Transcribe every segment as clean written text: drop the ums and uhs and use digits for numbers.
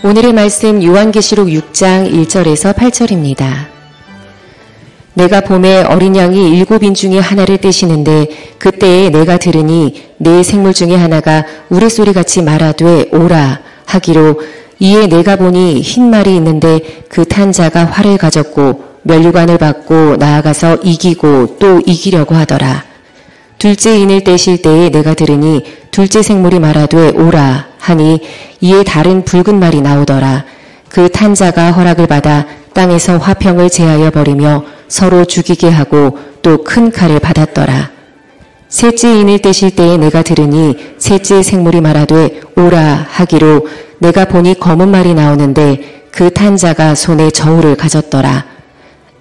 오늘의 말씀 요한계시록 6장 1절에서 8절입니다. 내가 봄에 어린 양이 7인 중에 하나를 떼시는데 그때에 내가 들으니 네 생물 중에 하나가 우레소리같이 말하되 오라 하기로 이에 내가 보니 흰 말이 있는데 그 탄 자가 활을 가졌고 면류관을 받고 나아가서 이기고 또 이기려고 하더라. 둘째 인을 떼실 때에 내가 들으니 둘째 생물이 말하되 오라 하니 이에 다른 붉은 말이 나오더라. 그 탄 자가 허락을 받아 땅에서 화평을 제하여 버리며 서로 죽이게 하고 또 큰 칼을 받았더라. 셋째 인을 떼실 때에 내가 들으니 셋째 생물이 말하되 오라 하기로 내가 보니 검은 말이 나오는데 그 탄 자가 손에 저울을 가졌더라.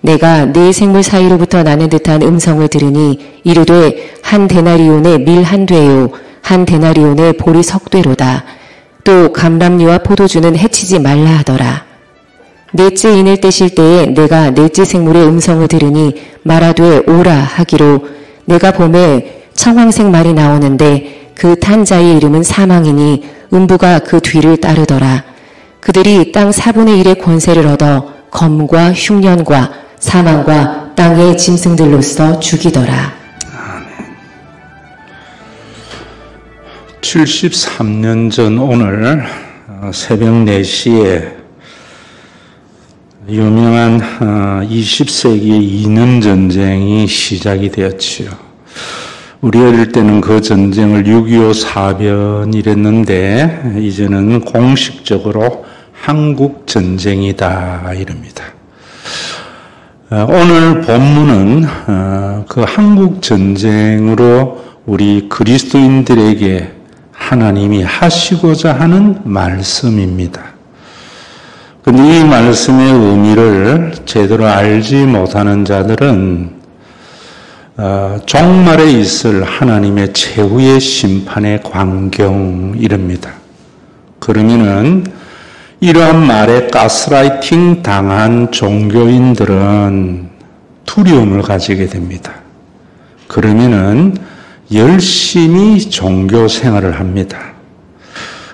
내가 네 생물 사이로부터 나는 듯한 음성을 들으니 이르되 한 데나리온의 밀 한 되요 한 데나리온의 보리 석 되로다. 또 감람류와 포도주는 해치지 말라 하더라. 넷째 인을 떼실 때에 내가 넷째 생물의 음성을 들으니 말하되 오라 하기로 내가 보매 청황색 말이 나오는데 그 탄 자의 이름은 사망이니 음부가 그 뒤를 따르더라. 그들이 땅 4분의 1의 권세를 얻어 검과 흉년과 사망과 땅의 짐승들로서 죽이더라. 아멘. 73년 전 오늘 새벽 4시에 유명한 20세기의 이념 전쟁이 시작이 되었지요. 우리 어릴 때는 그 전쟁을 6.25 사변이랬는데 이제는 공식적으로 한국 전쟁이다 이럽니다. 오늘 본문은 그 한국 전쟁으로 우리 그리스도인들에게 하나님이 하시고자 하는 말씀입니다. 그런데 이 말씀의 의미를 제대로 알지 못하는 자들은 종말에 있을 하나님의 최후의 심판의 광경 이럽니다. 그러면은 이러한 말에 가스라이팅 당한 종교인들은 두려움을 가지게 됩니다. 그러면은 열심히 종교 생활을 합니다.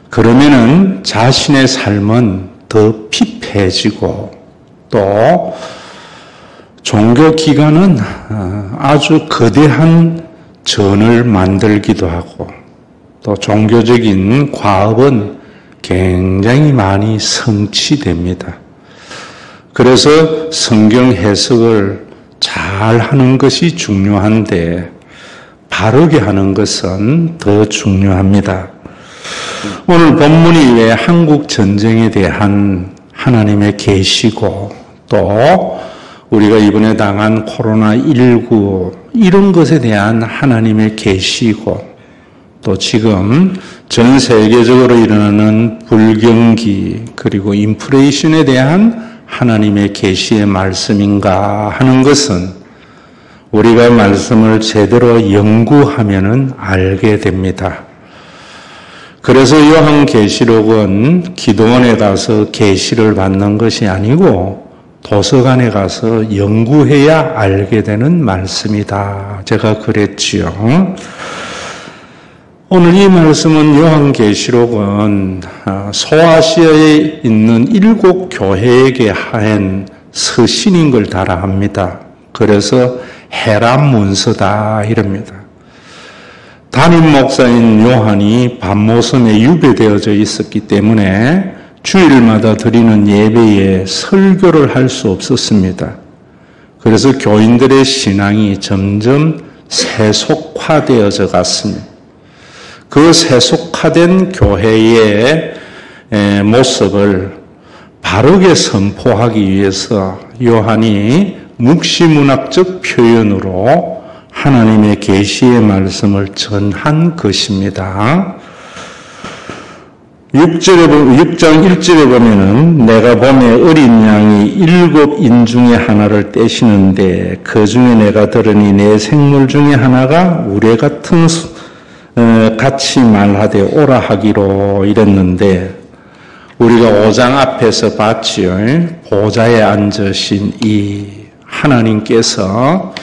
그러면은 자신의 삶은 더 피폐해지고 또 종교 기관은 아주 거대한 전을 만들기도 하고 또 종교적인 과업은 굉장히 많이 성취됩니다. 그래서 성경 해석을 잘 하는 것이 중요한데 바르게 하는 것은 더 중요합니다. 오늘 본문이 왜 한국 전쟁에 대한 하나님의 계시고 또 우리가 이번에 당한 코로나19 이런 것에 대한 하나님의 계시고 또 지금 전 세계적으로 일어나는 불경기 그리고 인플레이션에 대한 하나님의 계시의 말씀인가 하는 것은 우리가 말씀을 제대로 연구하면은 알게 됩니다. 그래서 요한계시록은 기도원에 가서 계시를 받는 것이 아니고 도서관에 가서 연구해야 알게 되는 말씀이다. 제가 그랬지요. 오늘 이 말씀은 요한계시록은 소아시아에 있는 7 교회에게 한 서신인 걸 달아합니다. 그래서 헤람 문서다 이럽니다. 담임 목사인 요한이 밤모섬에 유배되어져 있었기 때문에 주일마다 드리는 예배에 설교를 할 수 없었습니다. 그래서 교인들의 신앙이 점점 세속화되어져 갔습니다. 그 세속화된 교회의 모습을 바르게 선포하기 위해서 요한이 묵시문학적 표현으로 하나님의 계시의 말씀을 전한 것입니다. 6장 1절에 보면은 내가 봄에 어린 양이 7인 중에 하나를 떼시는데 그 중에 내가 들으니 내 생물 중에 하나가 우레 같은 같이 말하되 오라 하기로 이랬는데 우리가 5장 앞에서 봤지요. 보좌에 앉으신 이 하나님께서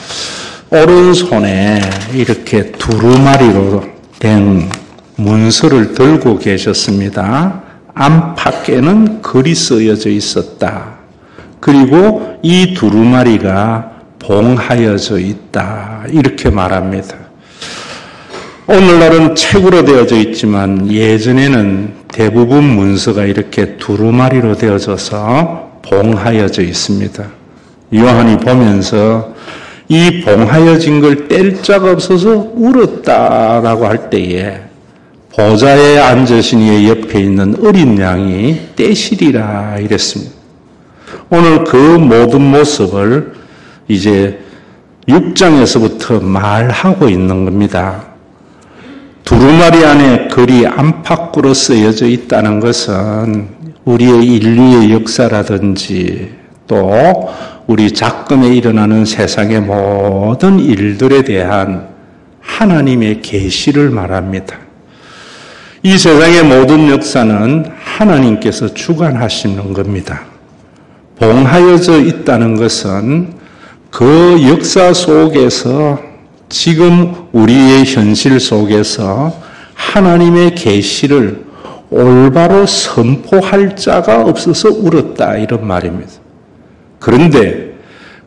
오른손에 이렇게 두루마리로 된 문서를 들고 계셨습니다. 안팎에는 글이 쓰여져 있었다. 그리고 이 두루마리가 봉하여져 있다. 이렇게 말합니다. 오늘날은 책으로 되어져 있지만 예전에는 대부분 문서가 이렇게 두루마리로 되어져서 봉하여져 있습니다. 요한이 보면서 이 봉하여진 걸 뗄 자가 없어서 울었다라고 할 때에 보좌에 앉으신 이의 옆에 있는 어린 양이 떼시리라 이랬습니다. 오늘 그 모든 모습을 이제 6장에서부터 말하고 있는 겁니다. 두루마리 안에 글이 안팎으로 쓰여져 있다는 것은 우리의 인류의 역사라든지 또 우리 작금에 일어나는 세상의 모든 일들에 대한 하나님의 계시를 말합니다. 이 세상의 모든 역사는 하나님께서 주관하시는 겁니다. 봉하여져 있다는 것은 그 역사 속에서 지금 우리의 현실 속에서 하나님의 계시를 올바로 선포할 자가 없어서 울었다 이런 말입니다. 그런데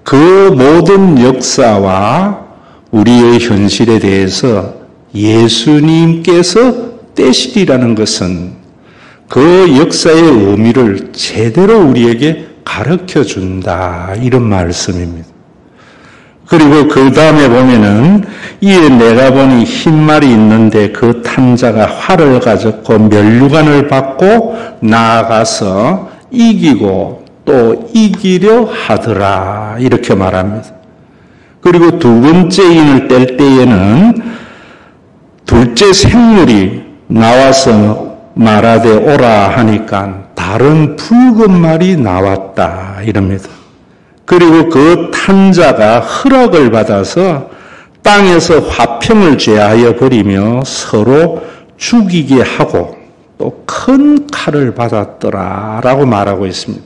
그 모든 역사와 우리의 현실에 대해서 예수님께서 떼시리라는 것은 그 역사의 의미를 제대로 우리에게 가르쳐준다 이런 말씀입니다. 그리고 그 다음에 보면은 이에 내가 보니 흰 말이 있는데 그 탄자가 활을 가졌고 면류관을 받고 나아가서 이기고 또 이기려 하더라 이렇게 말합니다. 그리고 두 번째 인을 뗄 때에는 둘째 생물이 나와서 말하되 오라 하니까 다른 붉은 말이 나왔다 이럽니다. 그리고 그 탄자가 허락을 받아서 땅에서 화평을 제하여 버리며 서로 죽이게 하고 또 큰 칼을 받았더라라고 말하고 있습니다.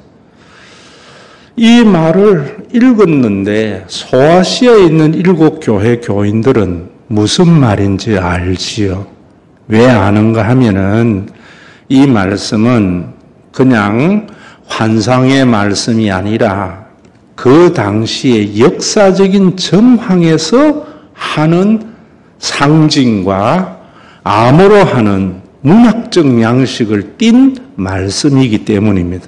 이 말을 읽었는데 소아시아에 있는 7 교회 교인들은 무슨 말인지 알지요. 왜 아는가 하면은 이 말씀은 그냥 환상의 말씀이 아니라 그 당시의 역사적인 정황에서 하는 상징과 암호로 하는 문학적 양식을 띤 말씀이기 때문입니다.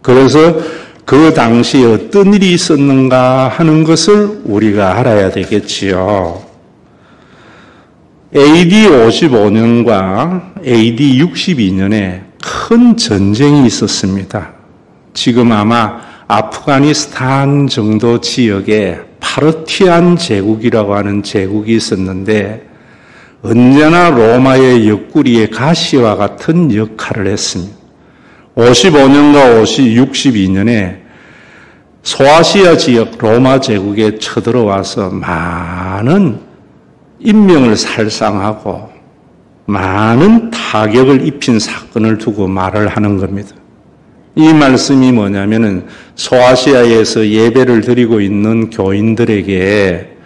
그래서 그 당시에 어떤 일이 있었는가 하는 것을 우리가 알아야 되겠지요. AD 55년과 AD 62년에 큰 전쟁이 있었습니다. 지금 아마 아프가니스탄 정도 지역에 파르티안 제국이라고 하는 제국이 있었는데 언제나 로마의 옆구리의 가시와 같은 역할을 했습니다. 55년과 62년에 소아시아 지역 로마 제국에 쳐들어와서 많은 인명을 살상하고 많은 타격을 입힌 사건을 두고 말을 하는 겁니다. 이 말씀이 뭐냐면은 소아시아에서 예배를 드리고 있는 교인들에게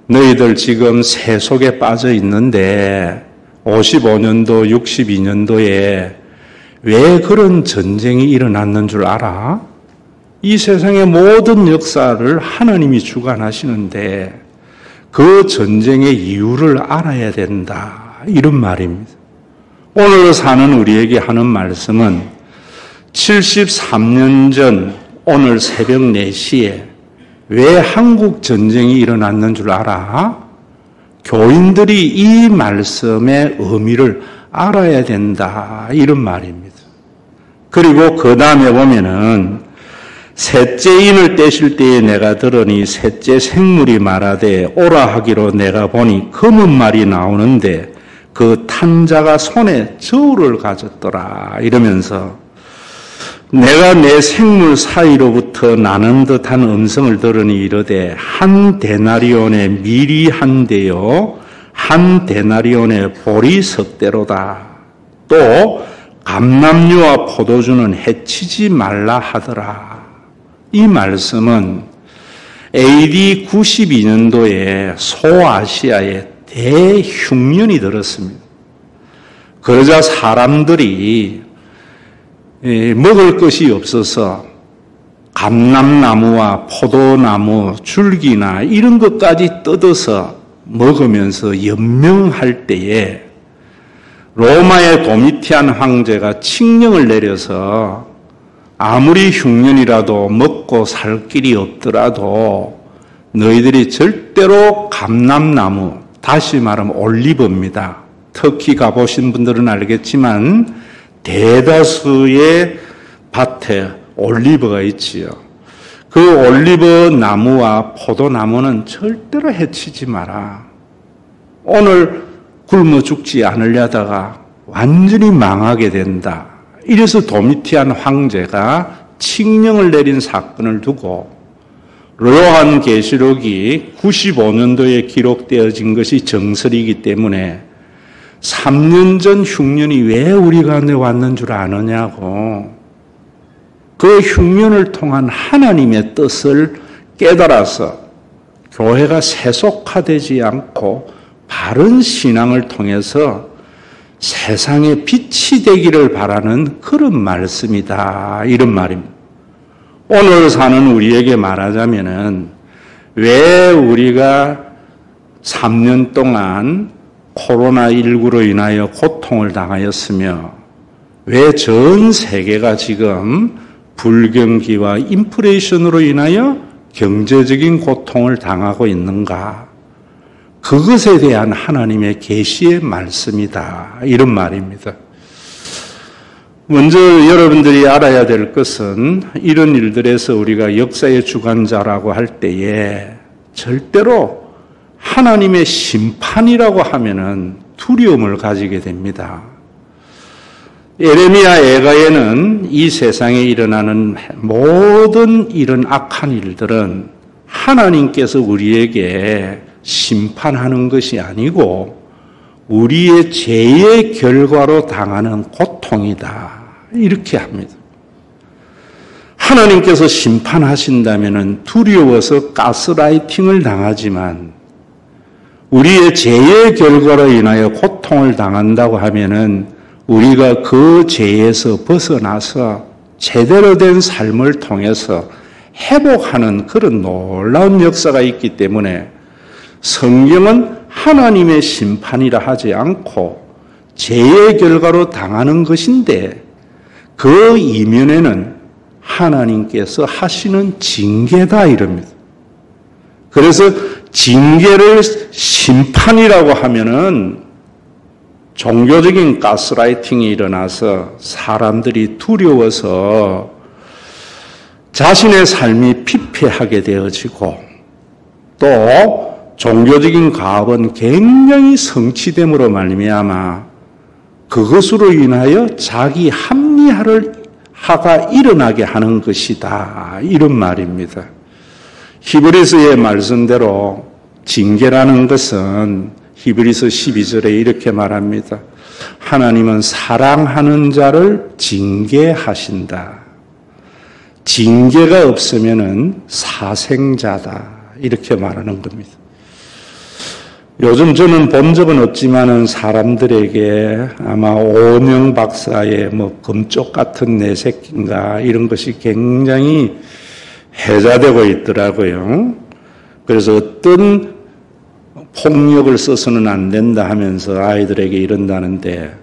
너희들 지금 새 속에 빠져 있는데 55년도, 62년도에 왜 그런 전쟁이 일어났는 줄 알아? 이 세상의 모든 역사를 하나님이 주관하시는데 그 전쟁의 이유를 알아야 된다. 이런 말입니다. 오늘 사는 우리에게 하는 말씀은 73년 전 오늘 새벽 4시에 왜 한국 전쟁이 일어났는 줄 알아? 교인들이 이 말씀의 의미를 알아야 된다. 이런 말입니다. 그리고 그 다음에 보면은 셋째 인을 떼실 때에 내가 들으니 셋째 생물이 말하되 오라 하기로 내가 보니 검은 말이 나오는데 그 탄자가 손에 저울을 가졌더라 이러면서 내가 내 생물 사이로부터 나는 듯한 음성을 들으니 이르되 한 데나리온의 밀이 한 대요 한 데나리온의 보리 석대로다. 또 감람류와 포도주는 해치지 말라 하더라. 이 말씀은 AD 92년도에 소아시아에 대흉년이 들었습니다. 그러자 사람들이 먹을 것이 없어서 감람나무와 포도나무, 줄기나 이런 것까지 뜯어서 먹으면서 연명할 때에 로마의 도미티안 황제가 칙령을 내려서 아무리 흉년이라도 먹고 살 길이 없더라도 너희들이 절대로 감람나무, 다시 말하면 올리브입니다. 터키 가보신 분들은 알겠지만 대다수의 밭에 올리브가 있지요. 그 올리브 나무와 포도나무는 절대로 해치지 마라. 오늘 굶어 죽지 않으려다가 완전히 망하게 된다. 이래서 도미티안 황제가 칙령을 내린 사건을 두고 요한계시록이 95년도에 기록되어진 것이 정설이기 때문에 3년 전 흉년이 왜 우리 가운데 왔는 줄 아느냐고, 그 흉년을 통한 하나님의 뜻을 깨달아서 교회가 세속화되지 않고 바른 신앙을 통해서 세상에 빛이 되기를 바라는 그런 말씀이다, 이런 말입니다. 오늘 사는 우리에게 말하자면은 왜 우리가 3년 동안 코로나19로 인하여 고통을 당하였으며 왜 전 세계가 지금 불경기와 인플레이션으로 인하여 경제적인 고통을 당하고 있는가? 그것에 대한 하나님의 계시의 말씀이다, 이런 말입니다. 먼저 여러분들이 알아야 될 것은 이런 일들에서 우리가 역사의 주관자라고 할 때에 절대로 하나님의 심판이라고 하면은 두려움을 가지게 됩니다. 예레미야 애가에는 이 세상에 일어나는 모든 이런 악한 일들은 하나님께서 우리에게 심판하는 것이 아니고 우리의 죄의 결과로 당하는 고통이다, 이렇게 합니다. 하나님께서 심판하신다면 두려워서 가스라이팅을 당하지만 우리의 죄의 결과로 인하여 고통을 당한다고 하면은 우리가 그 죄에서 벗어나서 제대로 된 삶을 통해서 회복하는 그런 놀라운 역사가 있기 때문에 성경은 하나님의 심판이라 하지 않고 죄의 결과로 당하는 것인데 그 이면에는 하나님께서 하시는 징계다, 이럽니다. 그래서 징계를 심판이라고 하면은 종교적인 가스라이팅이 일어나서 사람들이 두려워서 자신의 삶이 피폐하게 되어지고 또 종교적인 가업은 굉장히 성취됨으로 말미암아 그것으로 인하여 자기 합리화가 일어나게 하는 것이다, 이런 말입니다. 히브리서의 말씀대로 징계라는 것은 히브리서 12절에 이렇게 말합니다. 하나님은 사랑하는 자를 징계하신다. 징계가 없으면은 사생자다, 이렇게 말하는 겁니다. 요즘 저는 본 적은 없지만은 사람들에게 아마 오은영 박사의 금쪽 같은 내 새끼인가 이런 것이 굉장히 회자되고 있더라고요. 그래서 어떤 폭력을 써서는 안 된다 하면서 아이들에게 이런다는데,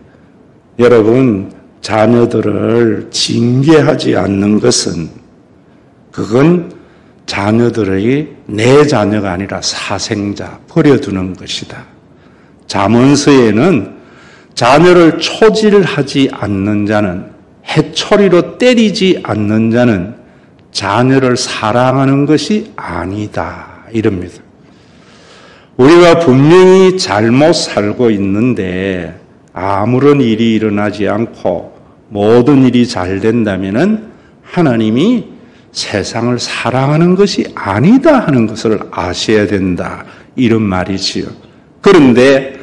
여러분, 자녀들을 징계하지 않는 것은 그건 자녀들의 내 자녀가 아니라 사생자, 버려두는 것이다. 잠언서에는 자녀를 초질하지 않는 자는, 해초리로 때리지 않는 자는 자녀를 사랑하는 것이 아니다, 이럽니다. 우리가 분명히 잘못 살고 있는데 아무런 일이 일어나지 않고 모든 일이 잘 된다면은 하나님이 세상을 사랑하는 것이 아니다 하는 것을 아셔야 된다, 이런 말이지요. 그런데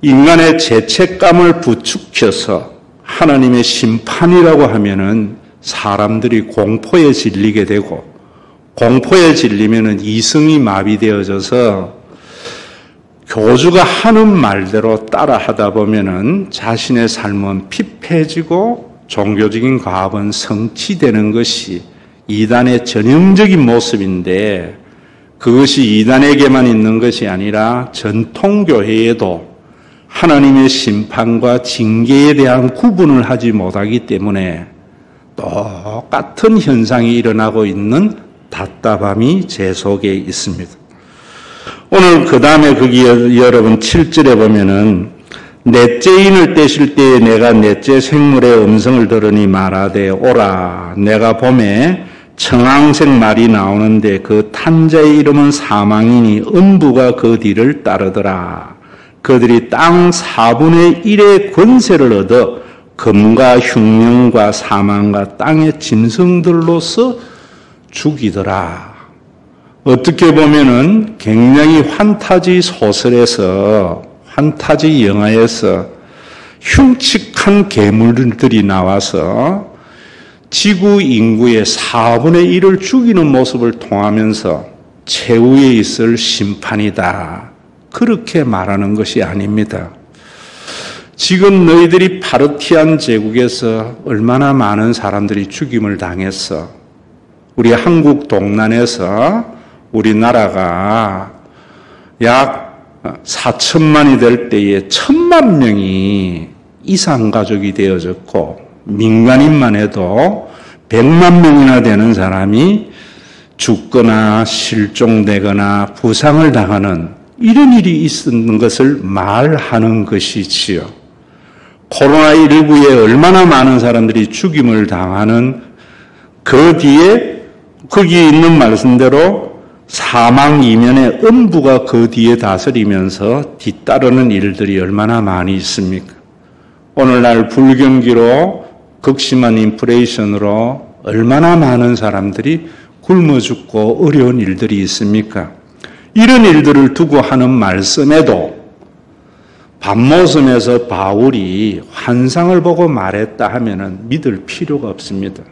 인간의 죄책감을 부추겨서 하나님의 심판이라고 하면은 사람들이 공포에 질리게 되고, 공포에 질리면은 이성이 마비되어져서 교주가 하는 말대로 따라 하다 보면은 자신의 삶은 피폐해지고 종교적인 과업은 성취되는 것이 이단의 전형적인 모습인데 그것이 이단에게만 있는 것이 아니라 전통교회에도 하나님의 심판과 징계에 대한 구분을 하지 못하기 때문에 똑같은 현상이 일어나고 있는 답답함이 제 속에 있습니다. 오늘 그 다음에 거기 여러분 7절에 보면은 넷째 인을 떼실 때에 내가 넷째 생물의 음성을 들으니 말하되 오라. 내가 봄에 청황색 말이 나오는데 그 탄자의 이름은 사망이니 음부가 그 뒤를 따르더라. 그들이 땅 4분의 1의 권세를 얻어 금과 흉령과 사망과 땅의 짐승들로서 죽이더라. 어떻게 보면은 굉장히 판타지 소설에서 판타지 영화에서 흉측한 괴물들이 나와서 지구 인구의 4분의 1을 죽이는 모습을 통하면서 최후에 있을 심판이다. 그렇게 말하는 것이 아닙니다. 지금 너희들이 파르티안 제국에서 얼마나 많은 사람들이 죽임을 당했어. 우리 한국 동남에서 우리나라가 약 4천만이 될 때에 1,000만 명이 이산가족이 되어졌고 민간인만 해도 100만 명이나 되는 사람이 죽거나 실종되거나 부상을 당하는 이런 일이 있었는 것을 말하는 것이지요. 코로나19에 얼마나 많은 사람들이 죽임을 당하는 그 뒤에 거기 있는 말씀대로 사망 이면에 음부가 그 뒤에 다스리면서 뒤따르는 일들이 얼마나 많이 있습니까? 오늘날 불경기로 극심한 인플레이션으로 얼마나 많은 사람들이 굶어 죽고 어려운 일들이 있습니까? 이런 일들을 두고 하는 말씀에도 밤모섬에서 바울이 환상을 보고 말했다 하면은 믿을 필요가 없습니다.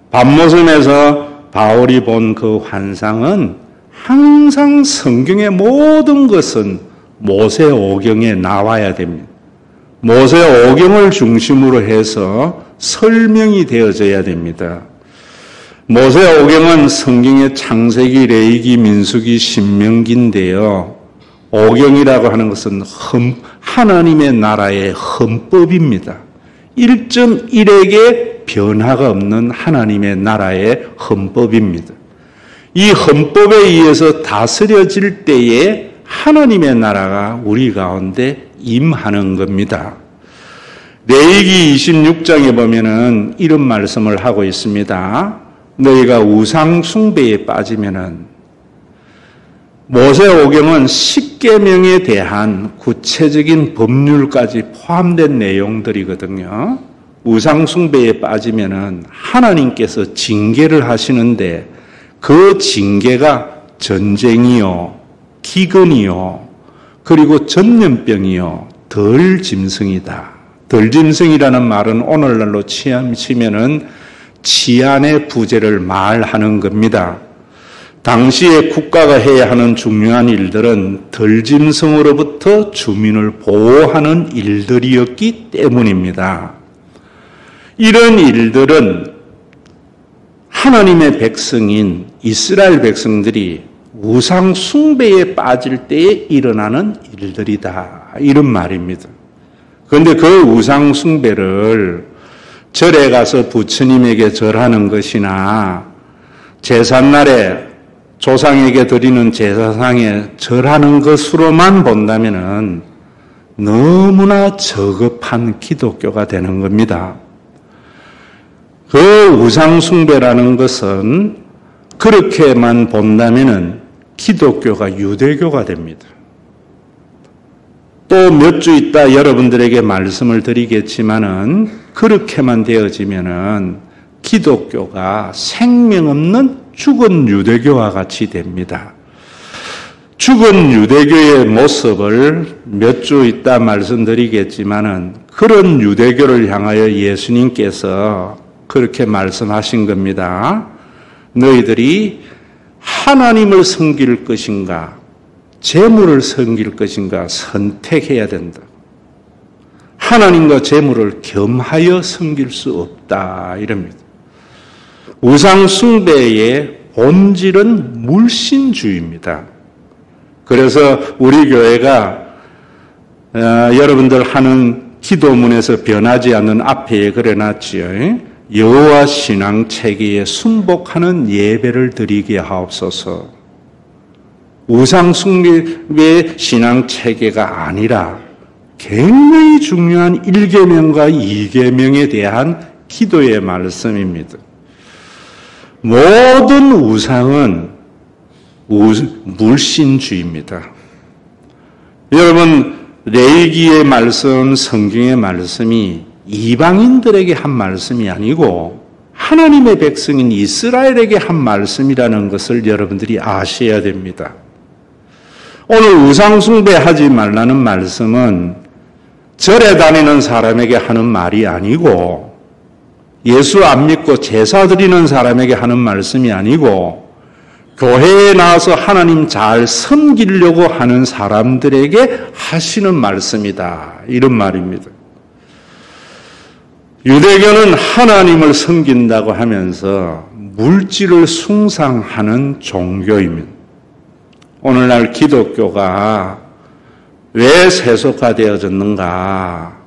밤모섬에서 바울이 본 그 환상은 항상 성경의 모든 것은 모세오경에 나와야 됩니다. 모세오경을 중심으로 해서 설명이 되어져야 됩니다. 모세오경은 성경의 창세기, 레위기, 민수기, 신명기인데요. 오경이라고 하는 것은 하나님의 나라의 헌법입니다. 1.1에게 변화가 없는 하나님의 나라의 헌법입니다. 이 헌법에 의해서 다스려질 때에 하나님의 나라가 우리 가운데 임하는 겁니다. 레위기 26장에 보면은 이런 말씀을 하고 있습니다. 너희가 우상 숭배에 빠지면은 모세오경은 10계명에 대한 구체적인 법률까지 포함된 내용들이거든요. 우상 숭배에 빠지면은 하나님께서 징계를 하시는데 그 징계가 전쟁이요, 기근이요, 그리고 전염병이요, 덜짐승이다. 덜짐승이라는 말은 오늘날로 치면은 치안의 부재를 말하는 겁니다. 당시에 국가가 해야 하는 중요한 일들은 덜짐승으로부터 주민을 보호하는 일들이었기 때문입니다. 이런 일들은 하나님의 백성인 이스라엘 백성들이 우상 숭배에 빠질 때에 일어나는 일들이다. 이런 말입니다. 그런데 그 우상 숭배를 절에 가서 부처님에게 절하는 것이나 제삿날에 조상에게 드리는 제사상에 절하는 것으로만 본다면은 너무나 저급한 기독교가 되는 겁니다. 그 우상숭배라는 것은 그렇게만 본다면은 기독교가 유대교가 됩니다. 또 몇 주 있다 여러분들에게 말씀을 드리겠지만은 그렇게만 되어지면은 기독교가 생명 없는 죽은 유대교와 같이 됩니다. 죽은 유대교의 모습을 몇 주 있다 말씀드리겠지만은 그런 유대교를 향하여 예수님께서 그렇게 말씀하신 겁니다. 너희들이 하나님을 섬길 것인가, 재물을 섬길 것인가 선택해야 된다. 하나님과 재물을 겸하여 섬길 수 없다 이럽니다. 우상 숭배의 본질은 물신주의입니다. 그래서 우리 교회가 여러분들 하는 기도문에서 변하지 않는 앞에 그려놨지요. 여호와 신앙 체계에 순복하는 예배를 드리게 하옵소서. 우상 숭배의 신앙 체계가 아니라 굉장히 중요한 1계명과 2계명에 대한 기도의 말씀입니다. 모든 우상은 물신주의입니다. 여러분, 레위기의 말씀, 성경의 말씀이 이방인들에게 한 말씀이 아니고 하나님의 백성인 이스라엘에게 한 말씀이라는 것을 여러분들이 아셔야 됩니다. 오늘 우상 숭배하지 말라는 말씀은 절에 다니는 사람에게 하는 말이 아니고 예수 안 믿고 제사 드리는 사람에게 하는 말씀이 아니고 교회에 나와서 하나님 잘 섬기려고 하는 사람들에게 하시는 말씀이다. 이런 말입니다. 유대교는 하나님을 섬긴다고 하면서 물질을 숭상하는 종교입니다. 오늘날 기독교가 왜 세속화되어졌는가?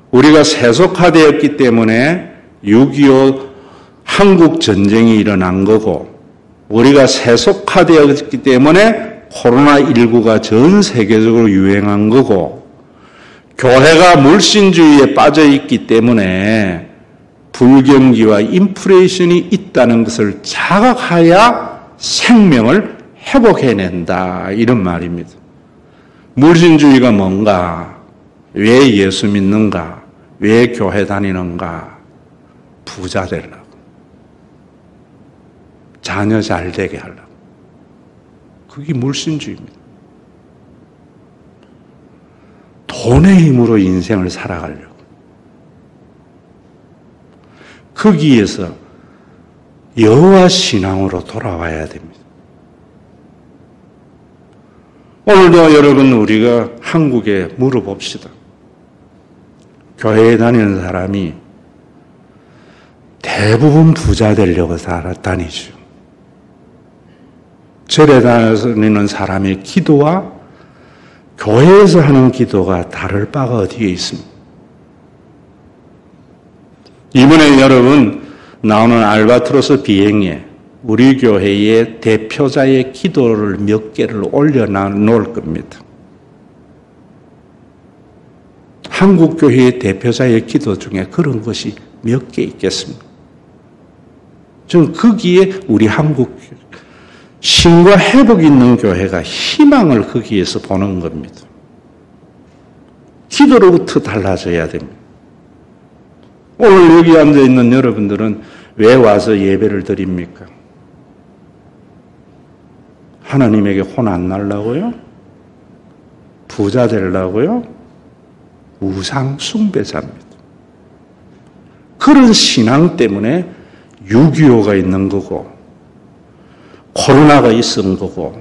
우리가 세속화되었기 때문에 6.25 한국 전쟁이 일어난 거고, 우리가 세속화되었기 때문에 코로나19가 전 세계적으로 유행한 거고, 교회가 물신주의에 빠져 있기 때문에 불경기와 인플레이션이 있다는 것을 자각하여 생명을 회복해낸다. 이런 말입니다. 물신주의가 뭔가? 왜 예수 믿는가? 왜 교회 다니는가? 부자 되려고. 자녀 잘 되게 하려고. 그게 물신주의입니다. 돈의 힘으로 인생을 살아가려고. 거기에서 여호와 신앙으로 돌아와야 됩니다. 오늘도 여러분 우리가 한국에 물어봅시다. 교회에 다니는 사람이 대부분 부자 되려고 다니죠. 절에 다니는 사람의 기도와 교회에서 하는 기도가 다를 바가 어디에 있습니까? 이번에 여러분 나오는 알바트로스 비행에 우리 교회의 대표자의 기도를 몇 개를 올려놓을 겁니다. 한국 교회의 대표자의 기도 중에 그런 것이 몇 개 있겠습니까? 저는 거기에 우리 한국 신과 회복이 있는 교회가 희망을 거기에서 보는 겁니다. 기도로부터 달라져야 됩니다. 오늘 여기 앉아있는 여러분들은 왜 와서 예배를 드립니까? 하나님에게 혼 안 날라고요? 부자 되려고요? 우상 숭배자입니다. 그런 신앙 때문에 6.25가 있는 거고 코로나가 있은 거고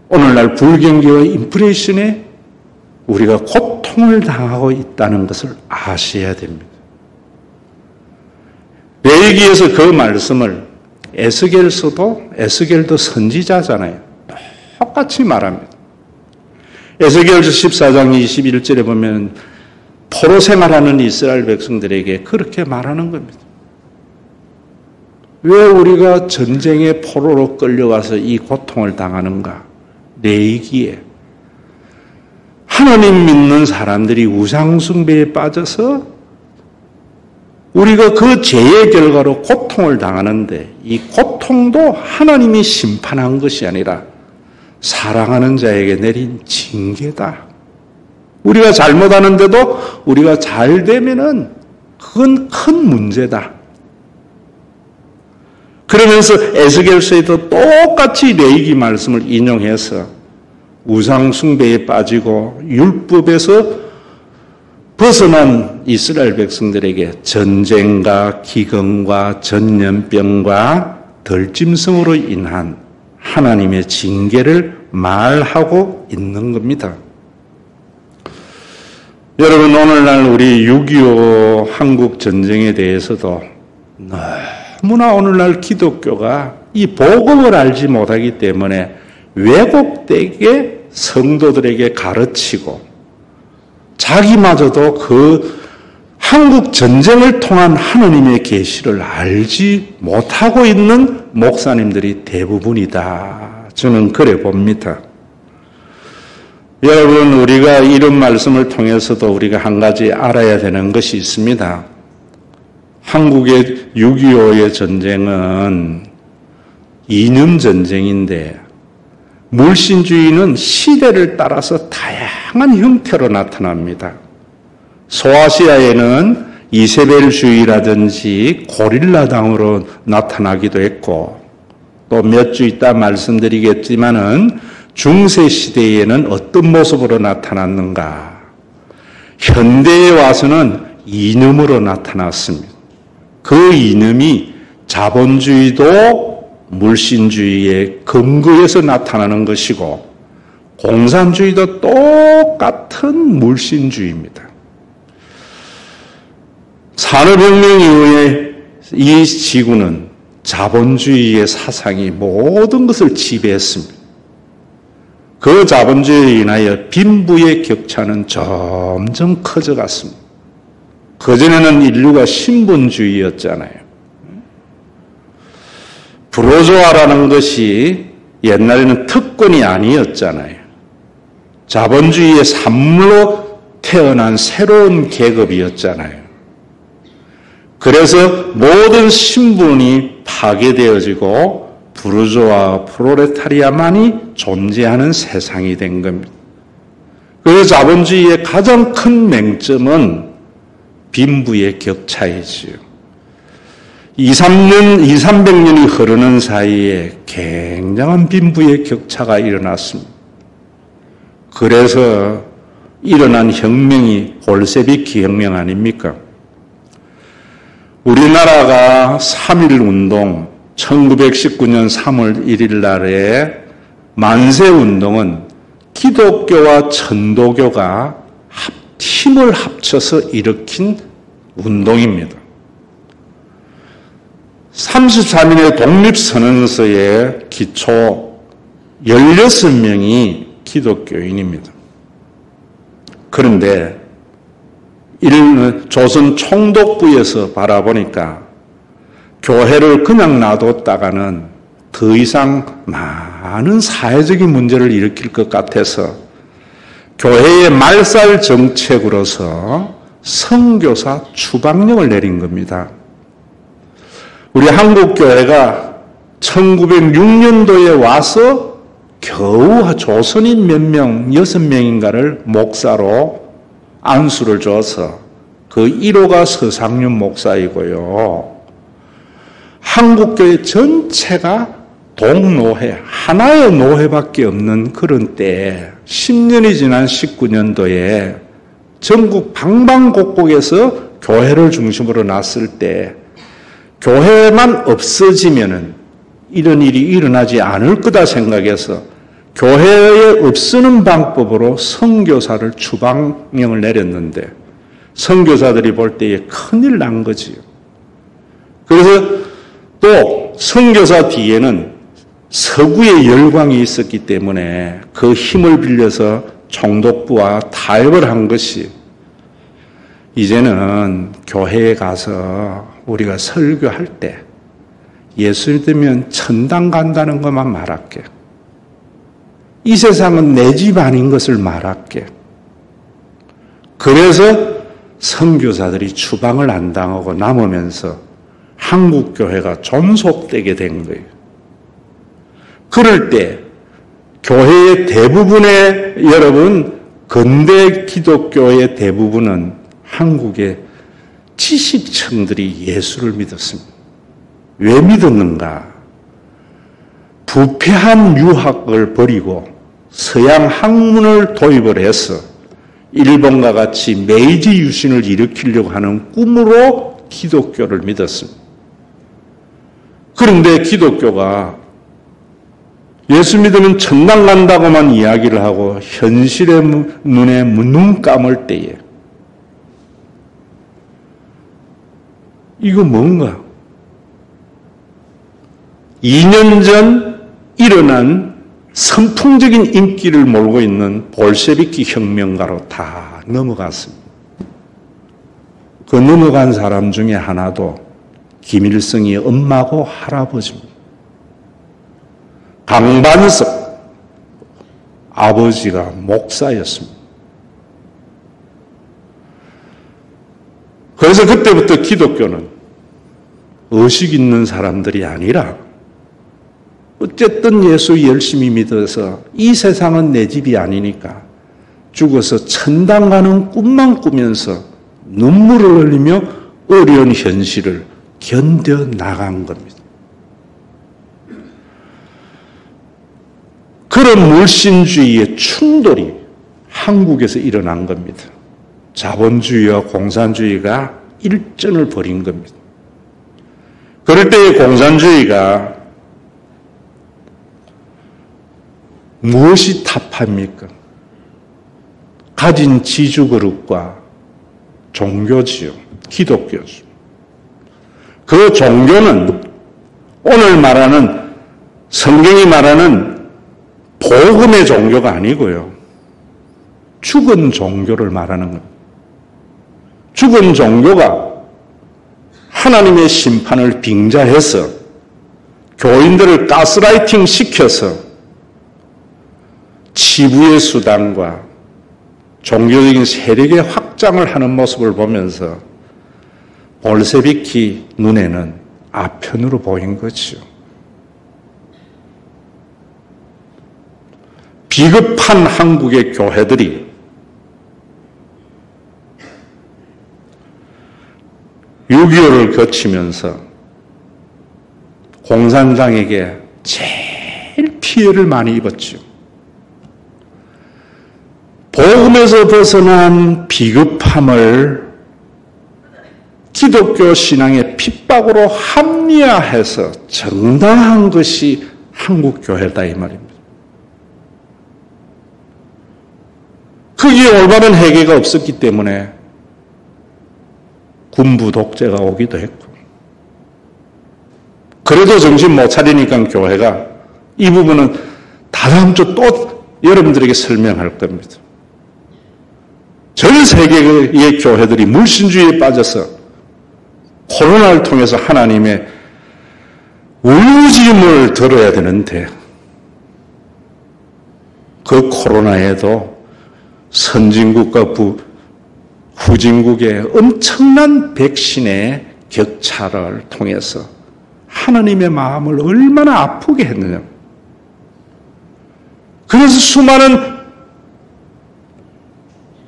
오늘날 불경기와 인플레이션에 우리가 고통을 당하고 있다는 것을 아셔야 됩니다. 레위기에서 그 말씀을 에스겔도 선지자잖아요. 똑같이 말합니다. 에스겔서 14장 21절에 보면 포로 생활하는 이스라엘 백성들에게 그렇게 말하는 겁니다. 왜 우리가 전쟁의 포로로 끌려와서 이 고통을 당하는가? 레위기에 하나님 믿는 사람들이 우상숭배에 빠져서 우리가 그 죄의 결과로 고통을 당하는데 이 고통도 하나님이 심판한 것이 아니라 사랑하는 자에게 내린 징계다. 우리가 잘못하는데도 우리가 잘 되면은 그건 큰 문제다. 그러면서 에스겔서에도 똑같이 레위기 말씀을 인용해서 우상 숭배에 빠지고 율법에서 벗어난 이스라엘 백성들에게 전쟁과 기근과 전염병과 덜짐승으로 인한 하나님의 징계를 말하고 있는 겁니다. 여러분, 오늘날 우리 6.25 한국 전쟁에 대해서도 너무나 오늘날 기독교가 이 복음을 알지 못하기 때문에 왜곡되게 성도들에게 가르치고 자기마저도 그 한국 전쟁을 통한 하느님의 계시를 알지 못하고 있는 목사님들이 대부분이다. 저는 그래 봅니다. 여러분, 우리가 이런 말씀을 통해서도 우리가 한 가지 알아야 되는 것이 있습니다. 한국의 6.25의 전쟁은 이념 전쟁인데 물신주의는 시대를 따라서 다양한 형태로 나타납니다. 소아시아에는 이세벨주의라든지 고릴라당으로 나타나기도 했고 또 몇 주 있다 말씀드리겠지만은 중세시대에는 어떤 모습으로 나타났는가? 현대에 와서는 이념으로 나타났습니다. 그 이념이 자본주의도 물신주의의 근거에서 나타나는 것이고 공산주의도 똑같은 물신주의입니다. 산업혁명 이후에 이 지구는 자본주의의 사상이 모든 것을 지배했습니다. 그 자본주의에 인하여 빈부의 격차는 점점 커져갔습니다. 그전에는 인류가 신분주의였잖아요. 부르주아라는 것이 옛날에는 특권이 아니었잖아요. 자본주의의 산물로 태어난 새로운 계급이었잖아요. 그래서 모든 신분이 파괴되어지고 부르주아, 프롤레타리아만이 존재하는 세상이 된 겁니다. 그래서 자본주의의 가장 큰 맹점은 빈부의 격차이지요. 300년이 흐르는 사이에 굉장한 빈부의 격차가 일어났습니다. 그래서 일어난 혁명이 볼세비키 혁명 아닙니까? 우리나라가 3.1운동 1919년 3월 1일 날에 만세운동은 기독교와 천도교가 힘을 합쳐서 일으킨 운동입니다. 33인의 독립선언서의 기초 16명이 기독교인입니다. 그런데 조선 총독부에서 바라보니까 교회를 그냥 놔뒀다가는 더 이상 많은 사회적인 문제를 일으킬 것 같아서 교회의 말살 정책으로서 선교사 추방령을 내린 겁니다. 우리 한국교회가 1906년도에 와서 겨우 조선인 몇 명, 6명인가를 목사로 안수를 줘서 그 1호가 서상윤 목사이고요. 한국교회 전체가 동노회, 하나의 노회밖에 없는 그런 때에 10년이 지난 19년도에 전국 방방곡곡에서 교회를 중심으로 났을 때 교회만 없어지면은 이런 일이 일어나지 않을 거다 생각해서 교회에 없애는 방법으로 선교사를 추방령을 내렸는데 선교사들이 볼 때에 큰일 난 거지요. 그래서 또 선교사 뒤에는 서구의 열광이 있었기 때문에 그 힘을 빌려서 총독부와 타협을 한 것이 이제는 교회에 가서 우리가 설교할 때 예수 믿으면 천당 간다는 것만 말할게. 이 세상은 내 집 아닌 것을 말할게. 그래서 선교사들이 추방을 안 당하고 남으면서 한국교회가 존속되게 된 거예요. 그럴 때 교회의 대부분의 여러분 근대 기독교의 대부분은 한국의 지식층들이 예수를 믿었습니다. 왜 믿었는가? 부패한 유학을 버리고 서양 학문을 도입을 해서 일본과 같이 메이지 유신을 일으키려고 하는 꿈으로 기독교를 믿었습니다. 그런데 기독교가 예수 믿으면 천당 간다고만 이야기를 하고 현실의 눈에 눈 감을 때에 이거 뭔가? 2년 전 일어난 선풍적인 인기를 몰고 있는 볼셰비키 혁명가로 다 넘어갔습니다. 그 넘어간 사람 중에 하나도 김일성이 엄마고 할아버지입니다. 강반석 아버지가 목사였습니다. 그래서 그때부터 기독교는 의식 있는 사람들이 아니라 어쨌든 예수 열심히 믿어서 이 세상은 내 집이 아니니까 죽어서 천당 가는 꿈만 꾸면서 눈물을 흘리며 어려운 현실을 견뎌 나간 겁니다. 그런 물신주의의 충돌이 한국에서 일어난 겁니다. 자본주의와 공산주의가 일전을 벌인 겁니다. 그럴 때의 공산주의가 무엇이 탑합니까? 가진 지주그룹과 종교지요. 기독교죠. 그 종교는 오늘 말하는 성경이 말하는 복음의 종교가 아니고요. 죽은 종교를 말하는 겁니다. 죽은 종교가 하나님의 심판을 빙자해서 교인들을 가스라이팅 시켜서 치부의 수단과 종교적인 세력의 확장을 하는 모습을 보면서 볼셰비키 눈에는 아편으로 보인 거죠. 비겁한 한국의 교회들이 (6.25를) 거치면서 공산당에게 제일 피해를 많이 입었죠. 복음에서 벗어난 비겁함을 기독교 신앙의 핍박으로 합리화해서 정당한 것이 한국 교회다 이 말입니다. 거기에 올바른 해결가 없었기 때문에 군부 독재가 오기도 했고, 그래도 정신 못 차리니까 교회가 이 부분은 다음 주 또 여러분들에게 설명할 겁니다. 전 세계의 교회들이 물신주의에 빠져서 코로나를 통해서 하나님의 울부짖음을 들어야 되는데 그 코로나에도 선진국과 후진국의 엄청난 백신의 격차를 통해서 하나님의 마음을 얼마나 아프게 했느냐. 그래서 수많은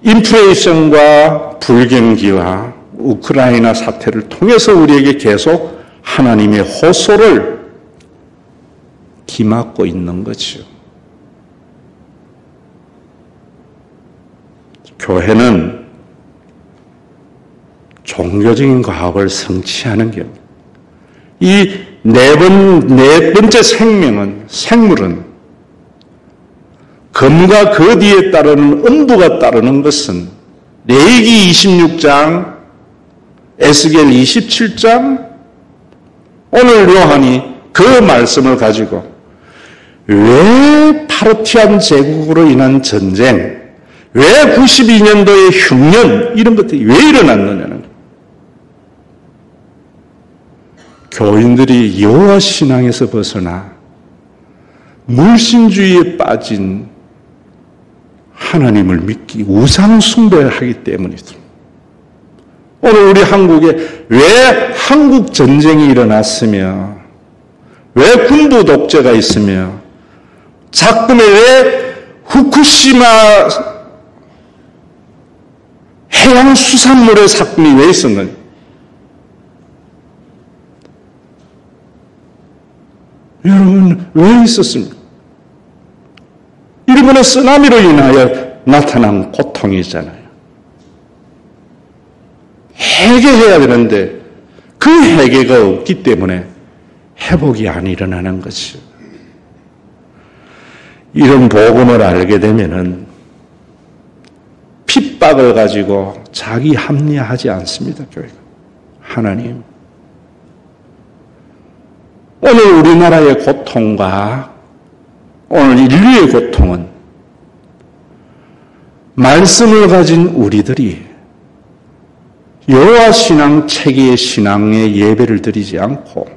인플레이션과 불경기와 우크라이나 사태를 통해서 우리에게 계속 하나님의 호소를 기막고 있는 거죠. 교회는 종교적인 과학을 성취하는 게 이 네 번째 생물은 검과 그 뒤에 따르는 음부가 따르는 것은 레위기 26장, 에스겔 27장, 오늘 요한이 그 말씀을 가지고 왜 파르티안 제국으로 인한 전쟁, 왜 92년도의 흉년 이런 것들이 왜 일어났느냐는 거예요. 교인들이 여호와 신앙에서 벗어나 물신주의에 빠진 하나님을 믿기, 우상 숭배를 하기 때문이죠. 오늘 우리 한국에 왜 한국 전쟁이 일어났으며, 왜 군부 독재가 있으며, 작금에 왜 후쿠시마 해양 수산물의 사건이 왜 있었는지. 여러분, 왜 있었습니까? 일본의 쓰나미로 인하여 나타난 고통이잖아요. 해결해야 되는데 그 해결가 없기 때문에 회복이 안 일어나는 거죠. 이런 복음을 알게 되면은 핍박을 가지고 자기 합리화하지 않습니다, 교회가. 하나님, 오늘 우리나라의 고통과 오늘 인류의 고통은 말씀을 가진 우리들이 여호와 신앙 체계의 신앙에 예배를 드리지 않고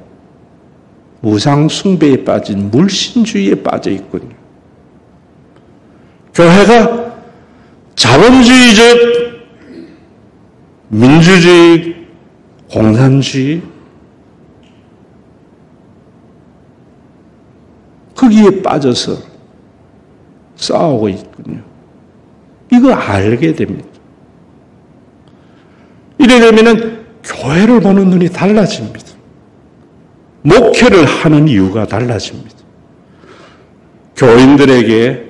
우상 숭배에 빠진 물신주의에 빠져 있군요. 교회가 자본주의적 민주주의, 공산주의 거기에 빠져서 싸우고 있군요. 이거 알게 됩니다. 이래 되면은 교회를 보는 눈이 달라집니다. 목회를 하는 이유가 달라집니다. 교인들에게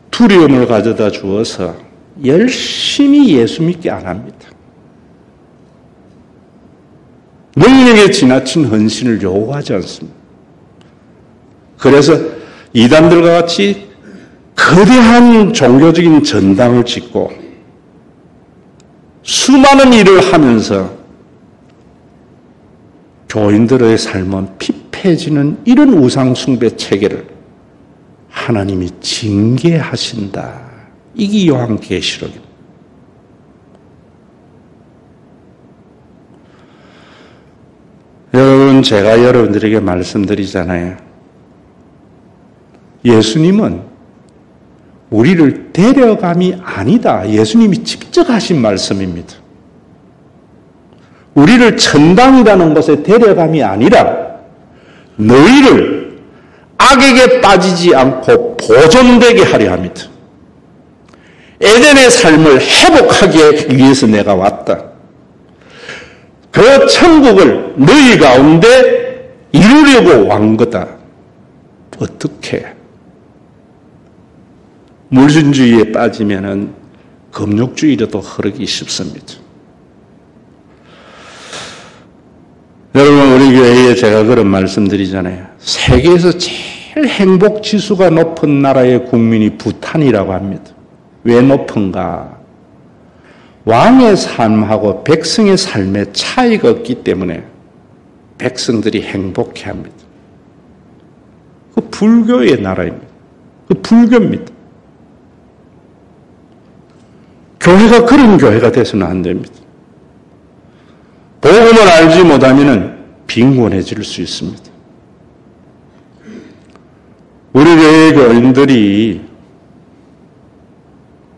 두려움을 가져다 주어서 열심히 예수 믿게 안 합니다. 능력에 지나친 헌신을 요구하지 않습니다. 그래서 이단들과 같이 거대한 종교적인 전당을 짓고 수많은 일을 하면서 교인들의 삶은 피폐해지는 이런 우상숭배 체계를 하나님이 징계하신다. 이게 요한계시록입니다. 여러분, 제가 여러분들에게 말씀드리잖아요. 예수님은 우리를 데려감이 아니다. 예수님이 직접 하신 말씀입니다. 우리를 천당이라는 곳에 데려감이 아니라 너희를 악에게 빠지지 않고 보존되게 하려 합니다. 에덴의 삶을 회복하기 위해서 내가 왔다. 그 천국을 너희 가운데 이루려고 온 거다. 어떻게? 물신주의에 빠지면은 금욕주의로도 흐르기 쉽습니다. 여러분, 우리 교회에 제가 그런 말씀드리잖아요. 세계에서 제일 행복 지수가 높은 나라의 국민이 부탄이라고 합니다. 왜 높은가? 왕의 삶하고 백성의 삶에 차이가 없기 때문에 백성들이 행복해합니다. 그 불교의 나라입니다. 그 불교입니다. 교회가 그런 교회가 돼서는 안 됩니다. 복음을 알지 못하면 빈곤해질 수 있습니다. 우리 교회 교인들이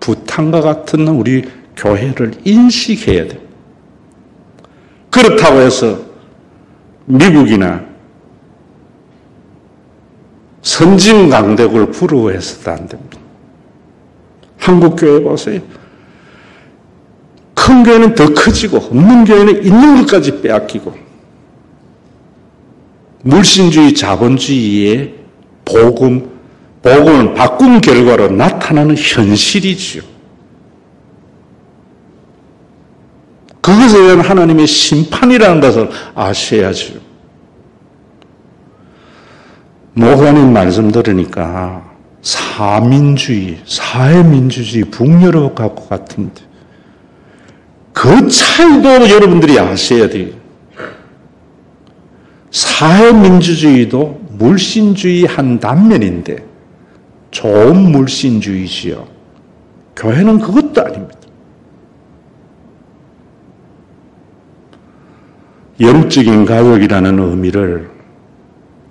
부탄과 같은 우리 교회를 인식해야 돼요. 그렇다고 해서 미국이나 선진 강대국을 부러워해서도 안 됩니다. 한국 교회 보세요. 큰 교회는 더 커지고 없는 교회는 있는 것까지 빼앗기고 물신주의, 자본주의의 복음을 바꾼 결과로 나타나는 현실이지요. 그것에 대한 하나님의 심판이라는 것을 아셔야죠. 목사님 말씀 들으니까 사민주의, 사회민주주의, 북유럽 갖고 같은데 그 차이도 여러분들이 아셔야 돼요. 사회민주주의도 물신주의 한 단면인데 좋은 물신주의지요. 교회는 그것도 아닙니다. 영적인 가족이라는 의미를